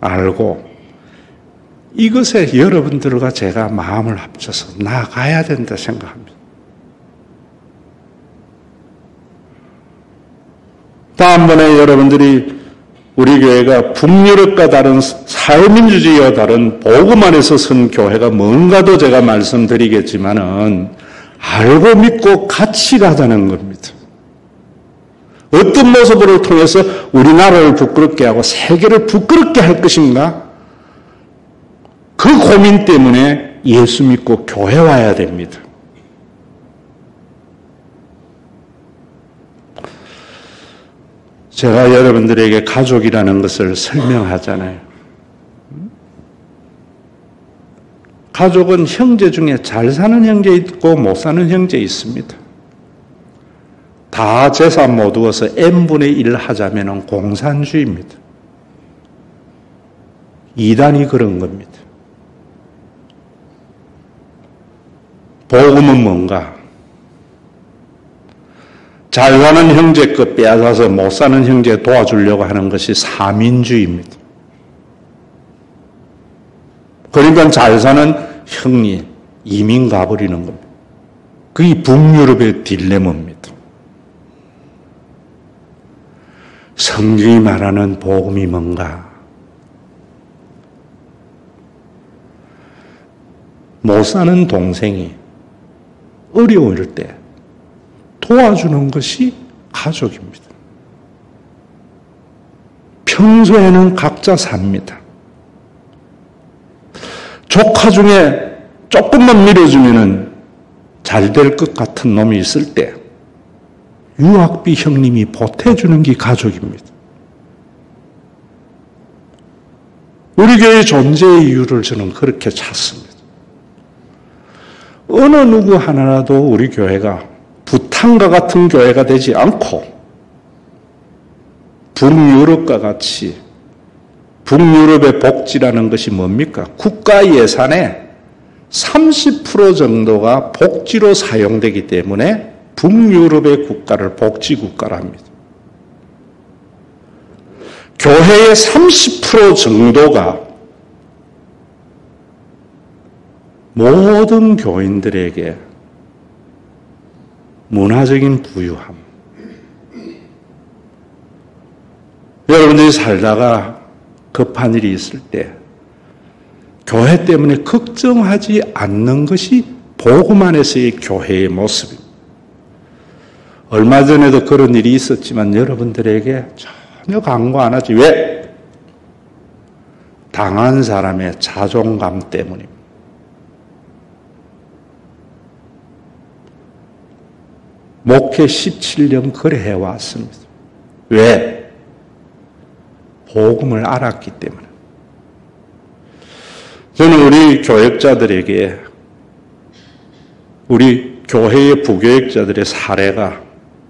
알고 이것에 여러분들과 제가 마음을 합쳐서 나아가야 된다 생각합니다. 다음번에 여러분들이 우리 교회가 북유럽과 다른 사회민주주의와 다른 복음 안에서 선 교회가 뭔가도 제가 말씀드리겠지만은 알고 믿고 같이 가자는 겁니다. 어떤 모습을 통해서 우리나라를 부끄럽게 하고 세계를 부끄럽게 할 것인가? 그 고민 때문에 예수 믿고 교회 와야 됩니다. 제가 여러분들에게 가족이라는 것을 설명하잖아요. 가족은 형제 중에 잘 사는 형제 있고 못 사는 형제 있습니다. 다 재산 모두어서 n분의 1 하자면 공산주의입니다. 이단이 그런 겁니다. 복음은 뭔가? 잘 사는 형제 것 빼앗아서 못 사는 형제 도와주려고 하는 것이 사민주의입니다. 그러니까 잘 사는 형이 이민 가버리는 겁니다. 그게 북유럽의 딜레마입니다. 성경이 말하는 복음이 뭔가? 못 사는 동생이 어려울 때 도와주는 것이 가족입니다. 평소에는 각자 삽니다. 조카 중에 조금만 밀어주면 잘 될 것 같은 놈이 있을 때 유학비 형님이 보태주는 게 가족입니다. 우리 교회의 존재의 이유를 저는 그렇게 찾습니다. 어느 누구 하나라도 우리 교회가 부탄과 같은 교회가 되지 않고 북유럽과 같이 북유럽의 복지라는 것이 뭡니까? 국가 예산의 30% 정도가 복지로 사용되기 때문에 북유럽의 국가를 복지국가라 합니다. 교회의 30% 정도가 모든 교인들에게 문화적인 부유함. 여러분들이 살다가 급한 일이 있을 때 교회 때문에 걱정하지 않는 것이 복음 안에서의 교회의 모습입니다. 얼마 전에도 그런 일이 있었지만 여러분들에게 전혀 강구 안 하지. 왜? 당한 사람의 자존감 때문입니다. 목회 17년 그래 해왔습니다. 왜? 복음을 알았기 때문에. 저는 우리 교역자들에게 우리 교회의 부교역자들의 사례가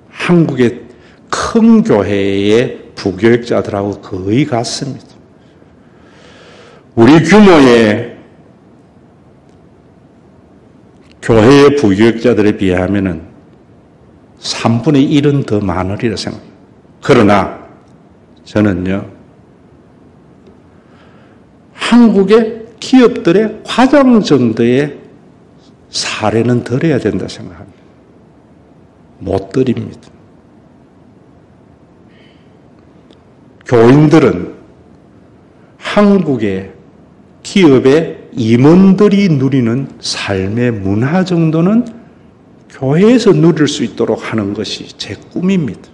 한국의 큰 교회의 부교역자들하고 거의 같습니다. 우리 규모의 교회의 부교역자들에 비하면은 3분의 1은 더 많으리라 생각합니다. 그러나 저는요, 한국의 기업들의 과장 정도의 사례는 덜해야 된다 생각합니다. 못 드립니다. 교인들은 한국의 기업의 임원들이 누리는 삶의 문화 정도는 교회에서 누릴 수 있도록 하는 것이 제 꿈입니다.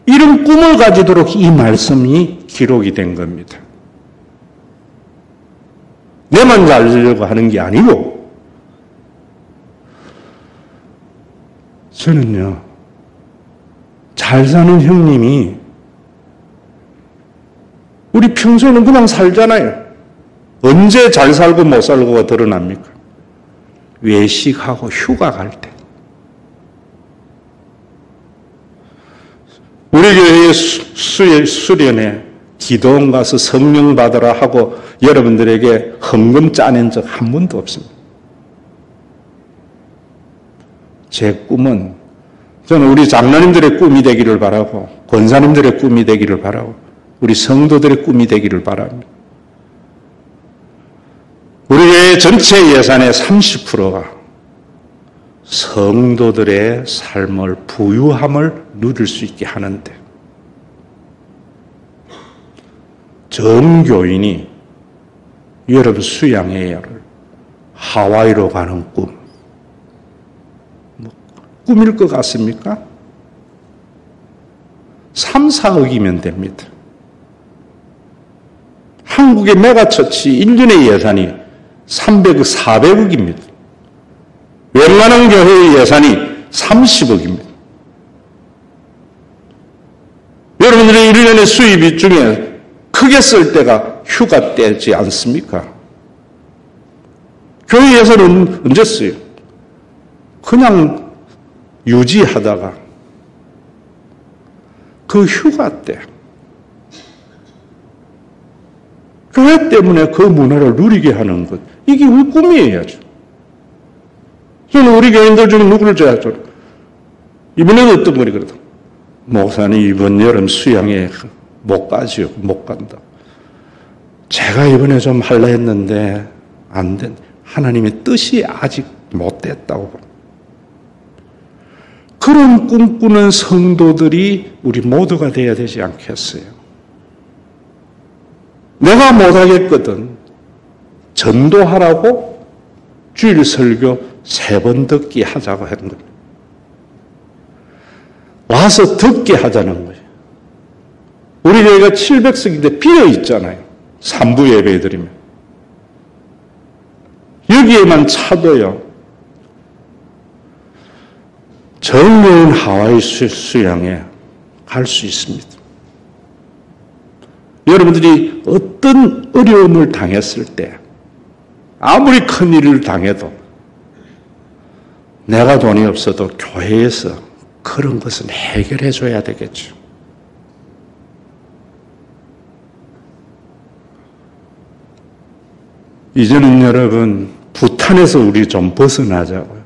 이런 꿈을 가지도록 이 말씀이 기록이 된 겁니다. 내만 잘 살려고 하는 게 아니고, 저는요, 잘 사는 형님이 우리 평소에는 그냥 살잖아요. 언제 잘 살고 못 살고가 드러납니까? 외식하고 휴가 갈 때. 우리 교회의 수련회 기도원 가서 성령 받으라 하고 여러분들에게 헌금 짜낸 적 한 번도 없습니다. 제 꿈은 저는 우리 장로님들의 꿈이 되기를 바라고 권사님들의 꿈이 되기를 바라고 우리 성도들의 꿈이 되기를 바랍니다. 우리 교회 전체 예산의 30%가 성도들의 삶을 부유함을 누릴 수 있게 하는데 전교인이 여러분 수양회를 하와이로 가는 꿈 꿈일 것 같습니까? 3, 4억이면 됩니다. 한국의 메가처치 1년의 예산이 300억, 400억입니다. 웬만한 교회의 예산이 30억입니다. 여러분들의 1년의 수입이 중에 크게 쓸 때가 휴가 때지 않습니까? 교회 예산은 언제 써요? 그냥 유지하다가 그 휴가 때 교회 때문에 그 문화를 누리게 하는 것. 이게 우리 꿈이에요. 저는 우리 교인들 중에 누구를 줘야죠? 이번에도 어떤 분이 그러더라고요. 목사님 이번 여름 수양에 못 가지요. 못 간다. 제가 이번에 좀 하려 했는데 안 된. 하나님의 뜻이 아직 못 됐다고. 그런 꿈꾸는 성도들이 우리 모두가 되어야 되지 않겠어요? 내가 못하겠거든. 전도하라고 주일 설교 3번 듣기 하자고 하는 거예요. 와서 듣게 하자는 거예요. 우리 교회가 700석인데 비어 있잖아요. 3부 예배 드리면. 여기에만 차도요. 정여인 하와이 수양에 갈 수 있습니다. 여러분들이 어떤 어려움을 당했을 때 아무리 큰 일을 당해도 내가 돈이 없어도 교회에서 그런 것은 해결해 줘야 되겠죠. 이제는 여러분 부탄에서 우리 좀 벗어나자고요.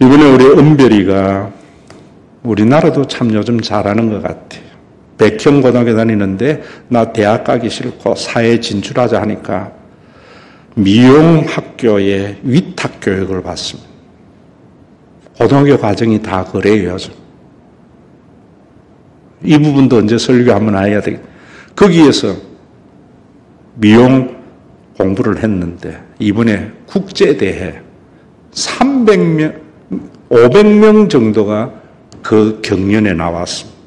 이번에 우리 은별이가 우리나라도 참 요즘 잘하는 것 같아요. 백형고등학교 다니는데 나 대학 가기 싫고 사회에 진출하자 하니까 미용학교에 위탁교육을 받습니다. 고등학교 과정이 다 그래요. 요즘. 이 부분도 언제 설교 한번 해야 되겠다. 거기에서 미용 공부를 했는데 이번에 국제대회 300명, 500명 정도가 그 경연에 나왔습니다.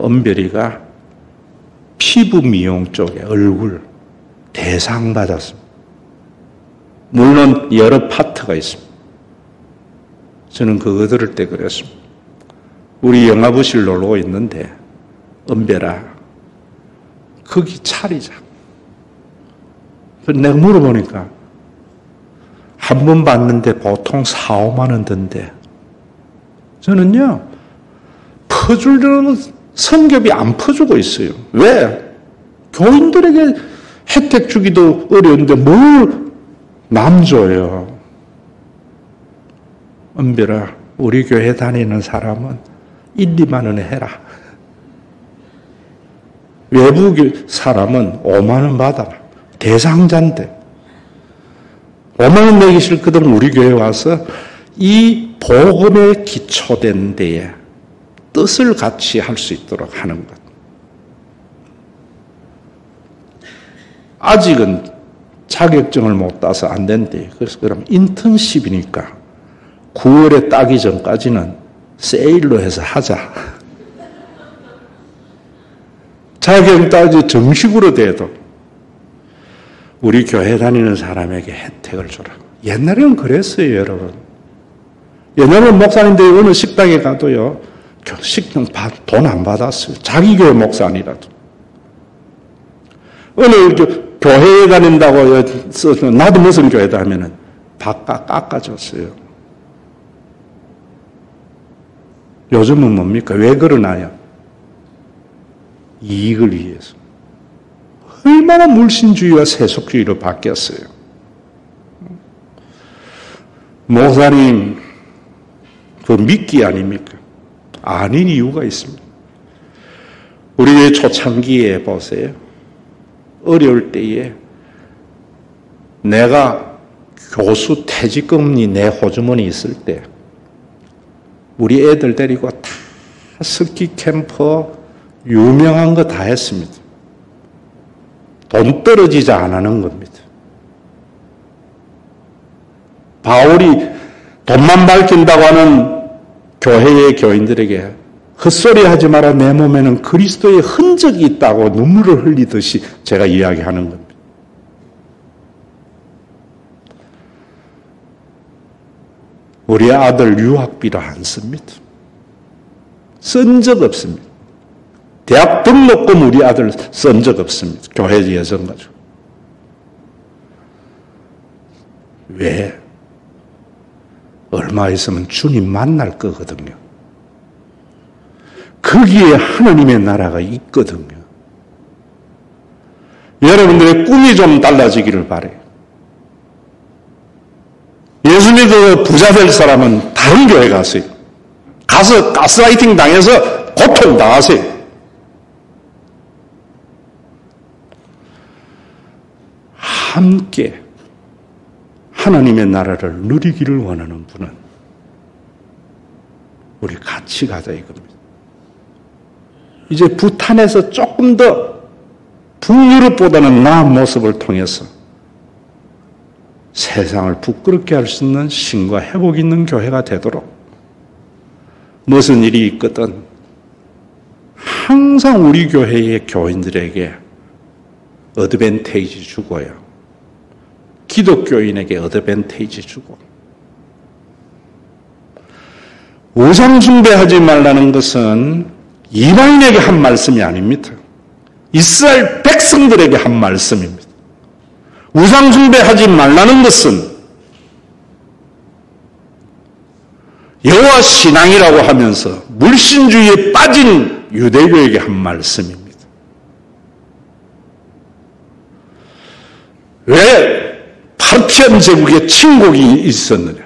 은별이가 피부 미용 쪽에 얼굴 대상 받았습니다. 물론 여러 파트가 있습니다. 저는 그거 들을 때 그랬습니다. 우리 영화부실 놀러 있는데 은별아 거기 차리자. 내가 물어보니까 한 번 봤는데 보통 4, 5만 원 든대. 저는요 퍼주려는 선교비 안 퍼주고 있어요. 왜? 교인들에게 혜택 주기도 어려운데 뭘 남 줘요. 은별아 우리 교회 다니는 사람은 1, 2만 원에 해라. 외부 사람은 5만 원 받아라. 대상자인데 5만 원 내기 싫거든 우리 교회 와서 이 복음에 기초된 데에 뜻을 같이 할 수 있도록 하는 것. 아직은 자격증을 못 따서 안 된대. 그래서 그럼 인턴십이니까 9월에 따기 전까지는 세일로 해서 하자. 자격증 따지 정식으로 돼도 우리 교회 다니는 사람에게 혜택을 주라. 옛날에는 그랬어요, 여러분. 옛날에는 목사님들이 어느 식당에 가도요, 식당 돈 안 받았어요. 자기 교회 목사 아니라도. 어느 교회에 다닌다고 써서 나도 무슨 교회다 하면은 깎아줬어요. 요즘은 뭡니까? 왜 그러나요? 이익을 위해서. 얼마나 물신주의와 세속주의로 바뀌었어요. 목사님, 그 미끼 아닙니까? 아닌 이유가 있습니다. 우리 초창기에 보세요. 어려울 때에 내가 교수 퇴직금리 내 호주머니 있을 때 우리 애들 데리고 다 스키 캠프 유명한 거 다 했습니다. 돈 떨어지지 않는 겁니다. 바울이 돈만 밝힌다고 하는 교회의 교인들에게 헛소리 하지 마라 내 몸에는 그리스도의 흔적이 있다고 눈물을 흘리듯이 제가 이야기하는 겁니다. 우리 아들 유학비를 안 씁니다. 쓴 적 없습니다. 대학 등록금 우리 아들 쓴 적 없습니다. 교회 예전 가지고. 왜? 얼마 있으면 주님 만날 거거든요. 거기에 하나님의 나라가 있거든요. 여러분들의 꿈이 좀 달라지기를 바라요. 예수 믿어 부자 될 사람은 다른 교회 가세요. 가서 가스라이팅 당해서 고통 당하세요. 함께 하나님의 나라를 누리기를 원하는 분은 우리 같이 가자 이겁니다. 이제 부탄에서 조금 더 북유럽보다는 나은 모습을 통해서 세상을 부끄럽게 할 수 있는 신과 회복 있는 교회가 되도록 무슨 일이 있거든 항상 우리 교회의 교인들에게 어드밴테이지 주고요. 기독교인에게 어드밴테이지 주고 우상 숭배하지 말라는 것은 이방인에게 한 말씀이 아닙니다. 이스라엘 백성들에게 한 말씀입니다. 우상 숭배하지 말라는 것은 여호와 신앙이라고 하면서 물신주의에 빠진 유대교에게 한 말씀입니다. 왜 파르티안 제국에 침공이 있었느냐?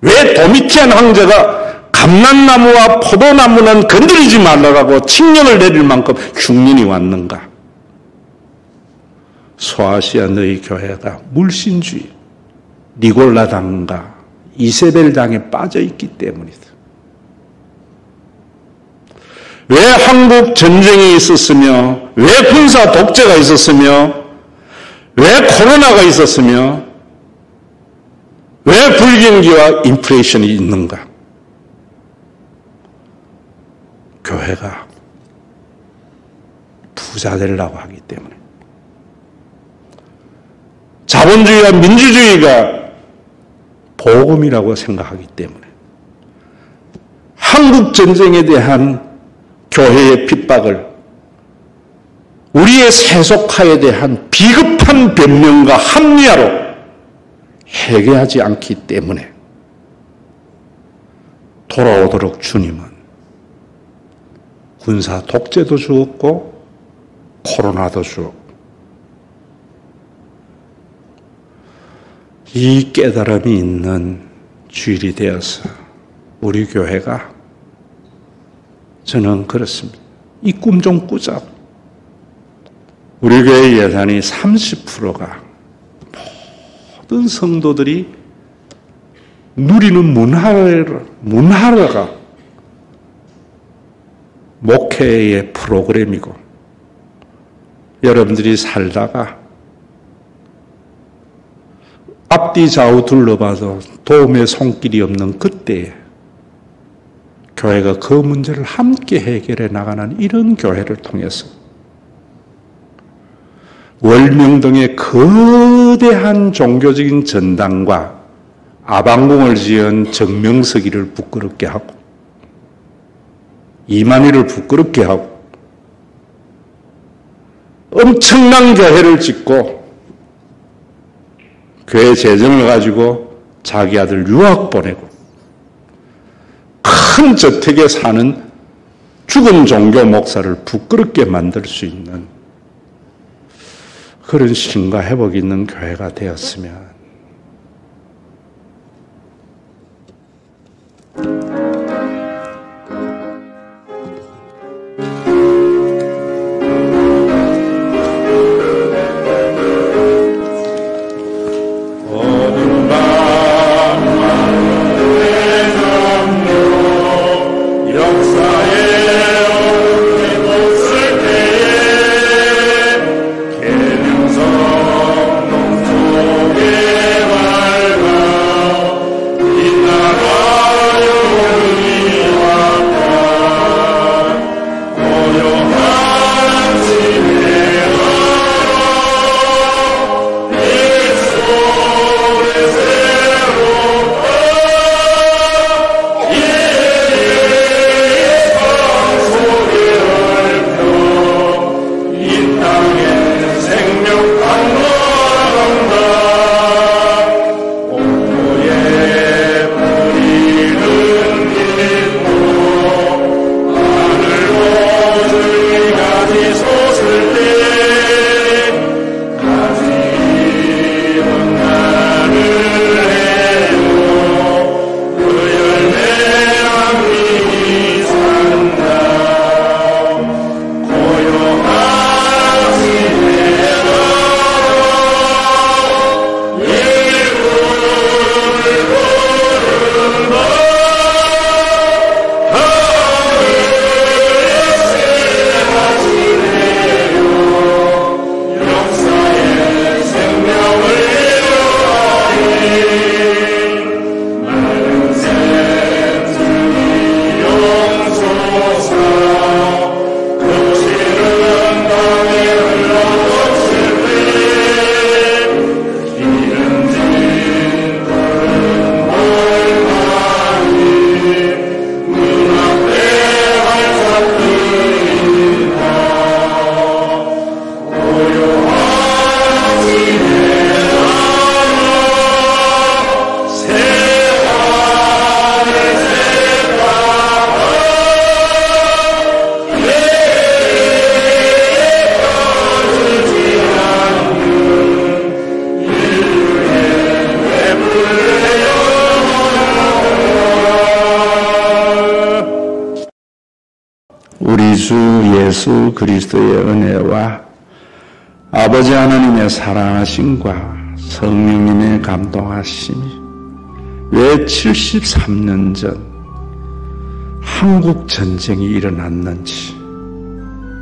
왜 도미티안 황제가 감람나무와 포도나무는 건드리지 말라고 칙령을 내릴 만큼 흉년이 왔는가? 소아시아 너희 교회가 물신주의, 니골라당과 이세벨당에 빠져있기 때문이다. 왜 한국 전쟁이 있었으며 왜 군사 독재가 있었으며 왜 코로나가 있었으며 왜 불경기와 인플레이션이 있는가? 교회가 부자 되려고 하기 때문에 자본주의와 민주주의가 복음이라고 생각하기 때문에 한국 전쟁에 대한 교회의 핍박을 우리의 세속화에 대한 비급한 변명과 합리화로 해결하지 않기 때문에 돌아오도록 주님은 군사 독재도 주었고 코로나도 주었고 이 깨달음이 있는 주일이 되어서 우리 교회가 저는 그렇습니다. 이 꿈 좀 꾸자. 우리 교회 예산이 30%가 모든 성도들이 누리는 문화가 목회의 프로그램이고 여러분들이 살다가 앞뒤 좌우 둘러봐도 도움의 손길이 없는 그때에 교회가 그 문제를 함께 해결해 나가는 이런 교회를 통해서 월명동의 거대한 종교적인 전당과 아방궁을 지은 정명석이를 부끄럽게 하고 이만희를 부끄럽게 하고 엄청난 교회를 짓고 교회 재정을 가지고 자기 아들 유학 보내고 큰 저택에 사는 죽은 종교 목사를 부끄럽게 만들 수 있는 그런 신과 회복이 있는 교회가 되었으면 Yeah. 주 예수 그리스도의 은혜와 아버지 하나님의 사랑하심과 성령님의 감동하심이 왜 73년 전 한국 전쟁이 일어났는지,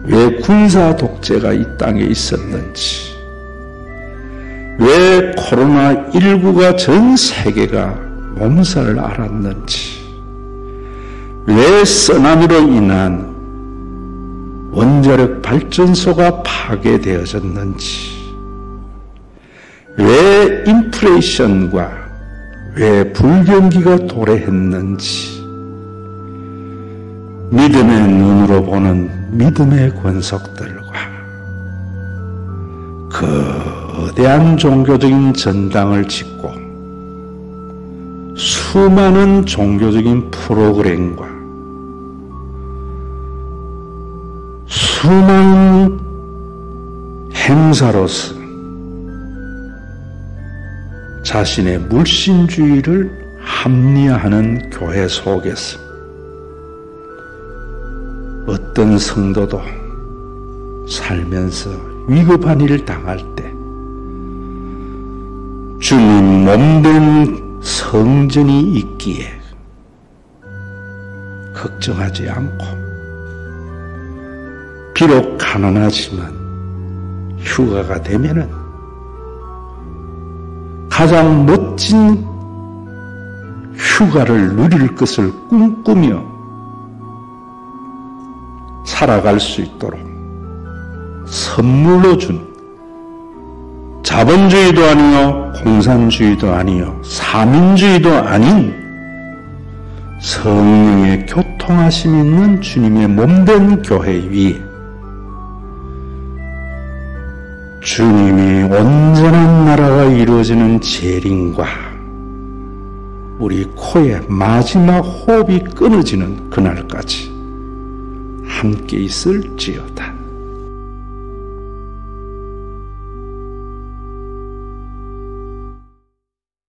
왜 군사 독재가 이 땅에 있었는지, 왜 코로나19가 전 세계가 몸살을 앓았는지, 왜 쓰나미로 인한 원자력 발전소가 파괴되어졌는지, 왜 인플레이션과 왜 불경기가 도래했는지, 믿음의 눈으로 보는 믿음의 권속들과 거대한 종교적인 전당을 짓고 수많은 종교적인 프로그램과 수많은 행사로서 자신의 물신주의를 합리화하는 교회 속에서 어떤 성도도 살면서 위급한 일을 당할 때 주님 몸된 성전이 있기에 걱정하지 않고, 비록 가난하지만 휴가가 되면은 가장 멋진 휴가를 누릴 것을 꿈꾸며 살아갈 수 있도록 선물로 준, 자본주의도 아니요 공산주의도 아니요 사민주의도 아닌 성령의 교통하심 있는 주님의 몸된 교회 위에 주님이 온전한 나라가 이루어지는 재림과 우리 코의 마지막 호흡이 끊어지는 그날까지 함께 있을지어다.